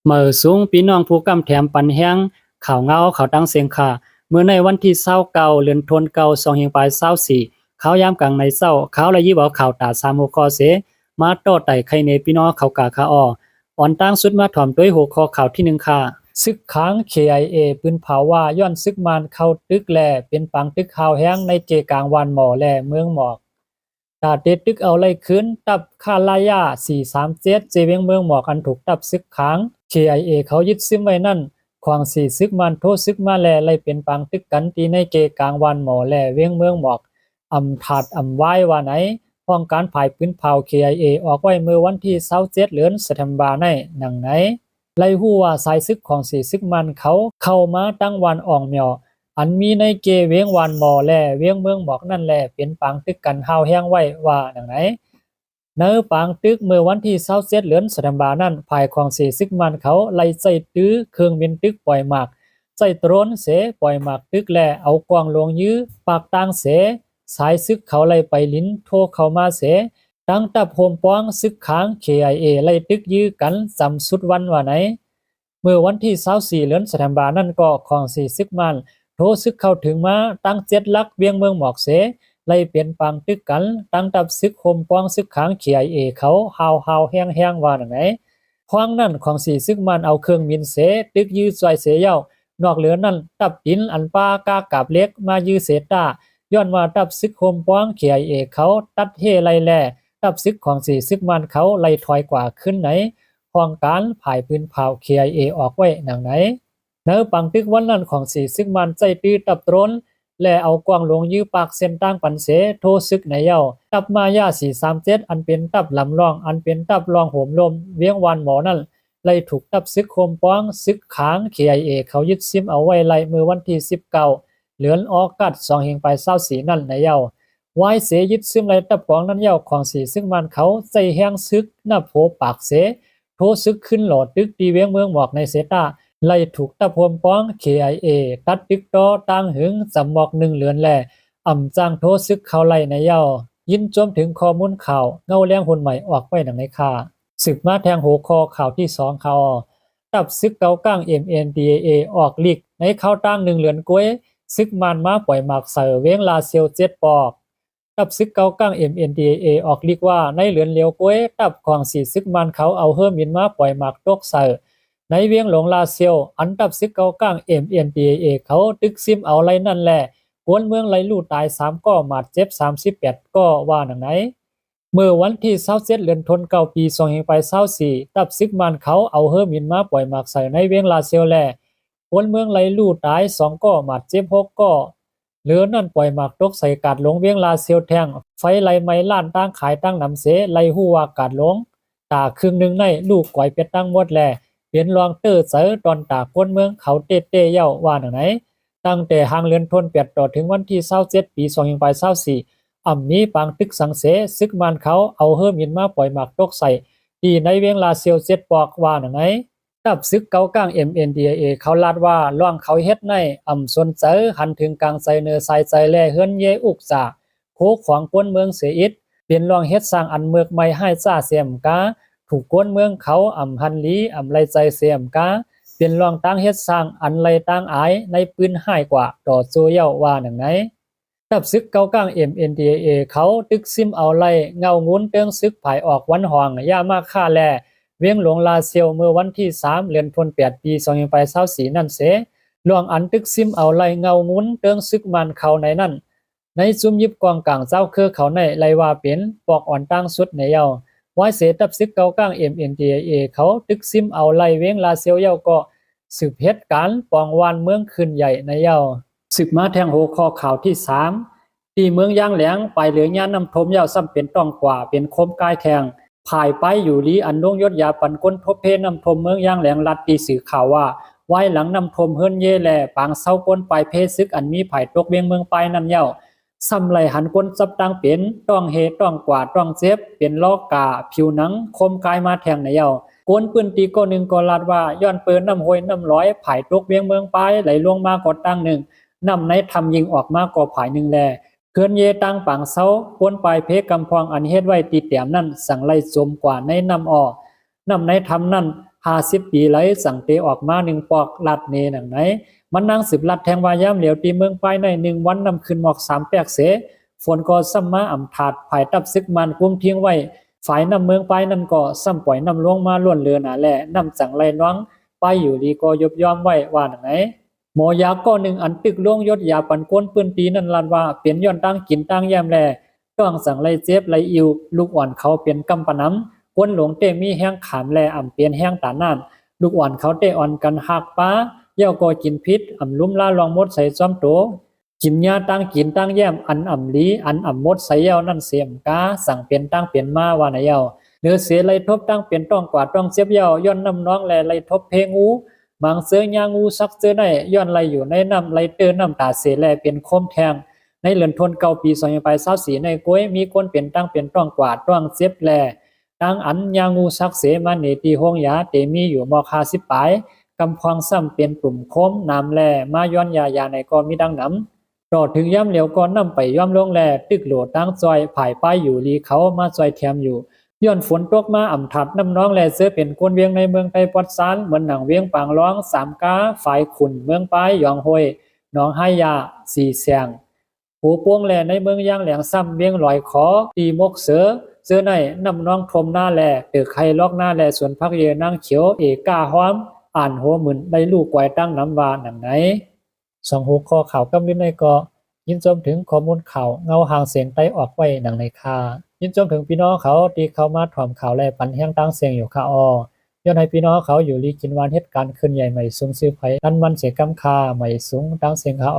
เมื่อสูงพี่น้องผู้กำแถมปันแห้งข่าวเงาข่าวตั้งเสียงค่ะเมื่อในวันที่29เดือนธันวาคม2524ข่าวยามกลางในเช้าข่าวละยิบเอาข่าวตา3หัวข้อเสมาโต้ไต่ไข่ในพี่น้องเขากาคาอ้ออ่อนตั้งสุดมาถ่อมด้วยหัวข้อข่าวที่1ค่ะศึกค้าง KIA ปืนเผาว่าย้อนศึกมานเข้าตึกแลเป็นปังตึกข่าวแห้งในเกกลางวันหมอแลเมืองหมอกตาเด็ดตึกเอาไล่คืนตับคาลายา437เจเวียงเมืองหมอกอันถูกตับศึกค้าง KIA เขายึดซึมไว้นั่นควางสีซึกมันโทษซึกมาแลไล่เป็นปังตึกกันตีในเกกลางวันหมอแลเวียงเมืองหมอกอำถาดอำไว้ว่าไหนป้องการภายปืนเผา KIA ออกไว้เมื่อวันที่27เดือนธันวาคมในหนังไหนไล่ฮู้ว่าสายซึกของสีซึกมันเขาเข้ามาตั้งวันอ่องเหมียวอันมีในเกเวียงวันหมอแลเวียงเมืองหมอกนั่นแหละเป็นปังตึกกันห้าวแห้งไว้ว่าหนังไหนเนื้อปางตึกเมื่อวันที่27เดือนธันวาคมนั้นภายของสีซึกมันเขาไล่ใจตื้อเครื่องบินตึกปล่อยหมากใจโตรนเสปล่อยหมากตึกแลเอากวางลงยื้อปากต่างเสสายซึกเขาไล่ไปลิ้นโทเข้ามาเสตั้งตับโฮมป้องซึกค้าง KIA ไล่ตึกยื้อกันจำสุดวันว่าไหนเมื่อวันที่24เดือนธันวาคมนั้นก็ของสีซึกมันโทซึกเข้าถึงมาตั้ง7ลักเวียงเมืองหมอกเสไล่เปลี่ยนปังตึกกันตั้งตับซึกโฮมป้องซึกค้าง KIA เขาฮาวแห้งว่าไหนควางนั่นของสีซึกมันเอาเครื่องบินเสตึกยื้อซอยเสเย้านอกเหลือนั่นตับดินอันป้ากากาบเล็กมายื้อเสตาย้อนว่าตับซึกโฮมป้อง KIA เขาตัดเฮไล่แลตับซึกของสีซึกมันเขาไล่ถอยกว่าขึ้นไหนห้องการผายปืนเผา KIA ออกไว้หนังไหนเนื้อปังตึกวันนั้นของสีซึกมันใจตื้อตับตรนและเอากวางลงยื้อปากเส้นตั้งปันเสโทซึกในเย้าตับมายา437อันเป็นตับลำรองอันเป็นตับรองโหมลมเวียงวันหมอนั่นไล่ถูกตับซึกโฮมป้องซึกค้าง KIA เขายึดซิมเอาไว้ไล่เมื่อวันที่19เหลือนออกัด2เฮงไป24นั่นในเย้าวายเสยึดซึมไล่ตับกองนั้นเย้าของสีซึ่งมันเขาใจแห้งซึกหน้าโผปากเสโทซึกขึ้นหลอดตึกดีเวียงเมืองหมอกในเสตาไล่ถูกตับโฮมป้อง KIA ตัดตึกต่อตั้งหึงสำหมอก1เหลือนแลอ่ำจางโทซึกเขาไล่ในเย้ายินจมถึงข้อมูลข่าวเงาแรงหุ่นใหม่ออกไปหนังในค่าศึกมาแทงหัวคอข่าวที่2ข่าวตับซึกเกาก้าง MNDAA ออกลีกในข่าวตั้ง1เหลือนก้วยซึกมันมาปล่อยหมากเสอเวียงลาเซียว7ปอกตับซึกเกาก้าง MNDAA ออกลีกว่าในเหลือนเลียวก้วยตับของสีซึกมันเขาเอาเฮิมินมาปล่อยหมากตกเสอในเวียงหลงลาเซียวอันตับซึกเกาก้าง MNDAA เขาตึกซิมเอาไรนั่นแหละกวนเมืองไรลู่ตาย3ก็หมาดเจ็บ38ก็ว่าหนังไหนเมื่อวันที่27เดือนธันวาคมปี2524ตับซึกมันเขาเอาเฮิมินมาปล่อยหมากใส่ในเวียงลาเซียวแลคนเมืองไรลู่ตาย2ก็หมาดเจ็บ6ก็เหลือนั่นปล่อยหมากตกใส่กาดลงเวียงลาเซียวแทงไฟไหลไม้ล้านตั้งขายตั้งนำเสไหลหู้ว่ากาดลงตาครึ่งนึงในลูกก่อยเป็ดตั้งหมดแลเปลี่ยนรองเตอร์เสอตอนตาคนเมืองเขาเต้เย้าว่าหนังไหนตั้งแต่หางเลือนทนเปียดต่อถึงวันที่27ปี2524มีปางตึกสังเสซึกมันเขาเอาเฮิมินมาปล่อยหมากตกใส่ที่ในเวียงลาเซียว7ปอกว่าหนังไหนตับซึกเกาก้าง MNDAA เขาลาดว่าล่องเขาเฮ็ดในสนเจอหันถึงกลางใจเนอใส่ใจแลเฮือนเยอุกษาโคขวางกวนเมืองเสียอิดเปลี่ยนล่องเฮ็ดสร้างอันเมือกใหม่ให้จ้าเสียมกาถูกกวนเมืองเขาหันลีไลใจเสียมกาเปลี่ยนล่องตั้งเฮ็ดสร้างอันไลตั้งอายในปืนให้กว่าต่อโซเยาว่าหนังไหนตับซึกเกาก้าง MNDAA เขาตึกซิมเอาไล่เงางุ้นเติงซึกภายออกวันห่องย่ามาค่าแลเวียงหลวงลาเซียวเมื่อวันที่3เดือนธันวาคมปี2524นั่นเสหลวงอันตึกซิมเอาไล่เงางุ้นเติงซึกมันเขาในนั่นในซุมยิบกองกลางเจ้าคือเขาในไลว่าเป็นปอกอ่อนตั้งสุดในเยาไว้เสตับซึกเกาก้าง MNDAA เขาตึกซิมเอาไล่เวียงลาเซียวเยาก็สืบเหตุการณ์ปองวานเมืองขึ้นใหญ่ในเยาศึกมาแทงหัวข้อข่าวที่3ที่เมืองย่างแหลงไปเหลือยาน้ำทมยาวซ้ำเป็นต้องกว่าเป็นคมกายแทงภายไปอยู่ลีอันนงยศยาปันก้นทบเพน้ำทมเมืองย่างแหลงรัดตีสื่อข่าวว่าไว้หลังน้ำทมเฮิรนเย่แหล่ปางเศร้าก้นไปเพซึกอันมีไผ่ตกเวียงเมืองไปนั่นเย้าซ้ำไหลหันก้นจับตังเป็นต้องเฮต้องกว่าต้องเจ็บเป็นลอกกาผิวหนังคมกายมาแทงในเย้าก้นปืนตีก็หนึ่งก็ลาดว่าย้อนเปิดน้ำห้วยน้ำร้อยไผ่ตกเวียงเมืองไปไหลลงมาก็ตั้งหนึ่งนำในทำยิงออกมาก่อผายหนึ่งแลเขื่อนเยตังปังเซาพ้นปลายเพกำพองอันเฮ็ดไว้ตีเตียมนั่นสั่งไล่จมกว่าในนำออกนำในทำนั่น 50 ปีไหลสังเตออกมา1ปอกลัดเนหนังไหนมันนางสืบลัดแทงวายามเหลียวตีเมืองไปใน1วันนำขึ้นหมอก3แปกเสฝนก็ซ้ำมาอ่ำถาดภายตับซึกมันกุมทิ้งไว้ฝ่ายนำเมืองไปนั่นก็ซ้ำปล่อยนำลงมาล้วนเรือหนาแหละนำจังไรน้องไปอยู่ดีก็ยบยอมไว้ว่าหนังไหนหมอยาก็1อันตึกลงยศยาปันก้นปืนปีนั่นลันว่าเปลี่ยนย้อนตั้งกินตั้งแยมแลต้องสั่งไรเจ็บไรอิวลูกอ่อนเขาเป็นกำปะน้ำก้นหลงเตมีแห้งขามแลอ่ำเปลี่ยนแห้งตาน่านลูกอ่อนเขาเตอ่อนกันหักป้าเย่าก็กินพิษอ่ำลุ่มล่าลองมดใส่จอมโตกินยาตั้งกินตั้งแย้มอันอ่ำลีอันอ่ำมดใส่เย่านั่นเสียมกาสั่งเปลี่ยนตั้งเปลี่ยนมาว่าไหนเย่าเนื้อเสียไรทบตั้งเปลี่ยนต้องกว่าต้องเสียบเย่าย้อนน้ำน้องแลไรทบเพงูบางเสือยางูซักเสือในย้อนไรอยู่ในน้ำไรเตอน้ำตาเสียแลเป็นคมแทงในเรือนทนเก่าปี2024ในก้วยมีคนเปลี่ยนตั้งเปลี่ยนต้องกว่าต้องเสียบแลตั้งอันยางูซักเสมาเนตีห้องยาเตมีอยู่มอคา10 ปลายกำพองซ้ำเป็นกลุ่มคมนำแลมาย้อนยาในก็มีดังน้ำต่อถึงย่ำเหลียวก็นำไปย่อมลงแลตึกโหลตั้งซอยผายป้ายอยู่ลีเขามาซอยแถมอยู่ย้อนฝนตกมาอ่ำถัดน้ำน้องแลเสือเป็นคนเวียงในเมืองไปปอดซานเหมือนหนังเวียงปางร้อง3 กาฝ่ายขุนเมืองป้ายยองห้วยน้องให้ยา4 แสงหูปวงแลในเมืองย่างแหลงซ้ำเวียงลอยขอตีมกเสือในน้ำน้องทมหน้าแลตึกไข่ลอกหน้าแลสวนพักเยนางเขียวเอกาห้อมอ่านหัวหมื่นได้ลูกไว้ตั้งน้ำวาหนังไหน2 หัวข้อข่าวกำลิ้นในก็ยินชมถึงข้อมูลข่าวเงาหางเสียงไต้ออกไว้หนังในคายินชมถึงพี่น้องเขาตีเข้ามาถ่อมข่าวและปันแห้งตั้งเสียงอยู่ค่ะย้อนให้พี่น้องเขาอยู่ลีกินวานเหตุการณ์ขึ้นใหญ่ใหม่สูงซื้อไผดันมันเสียกำคาใหม่สูงตั้งเสียงค่ะ